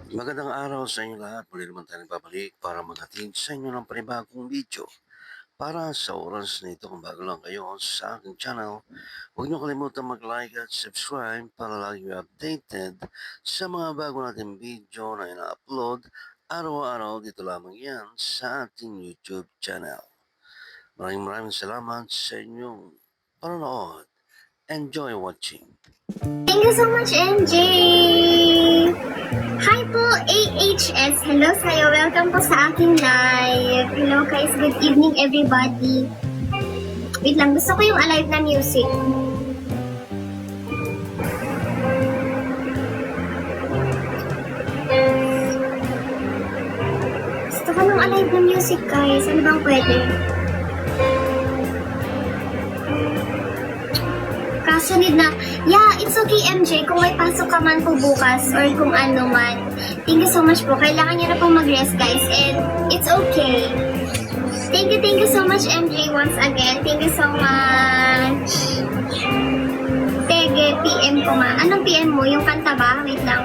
Magandang araw sa inyo lahat. Muli naman tayo nagbabalik para maghatid sa inyo ng panibagong video. Para sa oras na ito, kung bago lang kayo sa aking channel, huwag niyo kalimutan mag-like at subscribe para lagi kayo updated sa mga bago nating video na ina-upload araw-araw dito lamang yan sa ating YouTube channel. Maraming salamat sa inyong panonood. Enjoy watching. Thank you so much, MJ! Hi po, AHS! Hello sa'yo! Welcome po sa aking live! Hello guys, good evening everybody! Wait lang, gusto ko yung alive na music. Gusto ko ng alive na music guys. Ano bang pwede? Kasunod na, yeah, it's okay MJ, kung may pasok ka man po bukas or kung ano man. Thank you so much po. Kailangan nyo na pong mag-rest guys and it's okay. Thank you so much MJ once again. Thank you so much. Tege, PM ko ma. Anong PM mo? Yung kanta ba? Wait lang.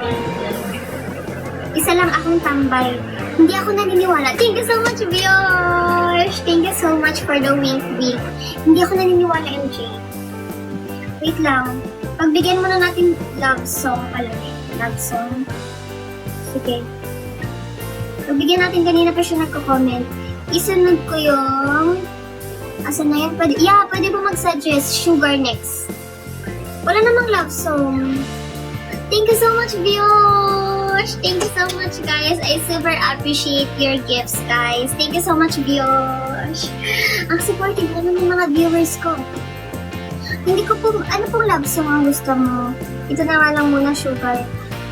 Isa lang akong tambay. Hindi ako naniniwala. Thank you so much, Biosh! Thank you so much for the wink. Hindi ako naniniwala MJ. Wait lang. Pagbigyan muna natin love song pala. Love song. Sige. Pagbigyan natin, kanina pa siya nagko-comment. Isunod ko yung... Asan na yan? Pwede, yeah, pwede po mag-suggest. Sugar next. Wala namang love song. Thank you so much, Biosh! Thank you so much, guys. I super appreciate your gifts, guys. Thank you so much, Biosh. Ang supportive naman ng mga viewers ko. Hindi ko po, ano pong love song ang gusto mo? Ito na nga lang muna, Sugar.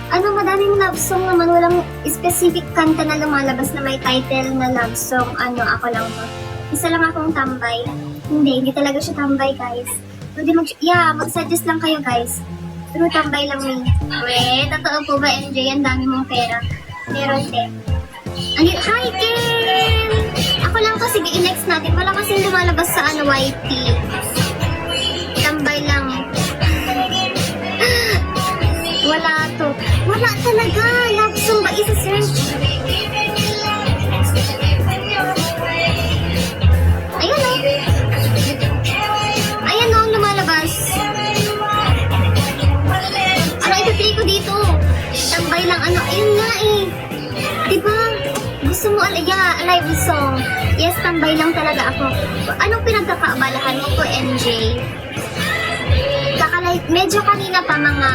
Ano, madaming love song naman. Walang specific kanta na lumalabas na may title na love song. Ano, ako lang mo. Isa lang akong tambay. Hindi talaga siya tambay, guys. Pwede mag-suggest lang kayo, guys. Pero tambay lang may. Weh, totoo po ba, MJ? Ang dami mong pera. Meron din. Hi, Ken! Ako lang to, sige, i-next natin. Wala kasing lumalabas sa YT. Tambay lang. Wala to. Wala talaga. Love song ba isa-search? Ayan o. Ayan o ang lumalabas. Ano ito-play ko dito? Tambay lang ano. Ayun nga eh. Diba? Gusto mo live song. Yes, tambay lang talaga ako. Anong pinagkakaabalahan mo po, MJ? Medyo kanina pa mga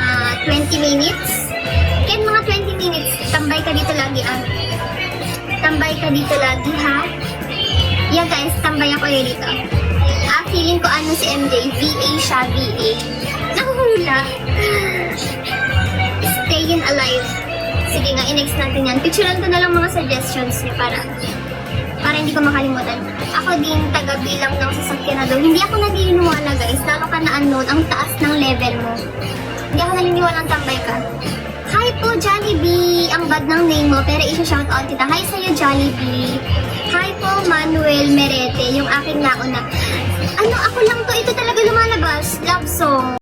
20 minutes. Ken, mga 20 minutes. Tambay ka dito lagi Tambay ka dito lagi ha. Yeah guys, tambay ako dito. Feeling ko ano si MJ. VA siya, VA. Nahula. Staying alive. Sige nga, i-next natin yan. Picturean ko na lang mga suggestions niya para hindi ko makalimutan. Ako din, taga-bilang ng sasakyan na daw. Hindi ako naniniwala guys. Lalo ka na unknown, ang taas ng level mo. Hindi ako naniniwala ang tambay ka. Hi po, Jollibee! Ang bad ng name mo, pero isa-shoutout kita. Hi sa'yo, Jollibee! Hi po, Manuel Merete, yung aking nauna. Ano, ako lang to. Ito talaga lumalabas. Love song.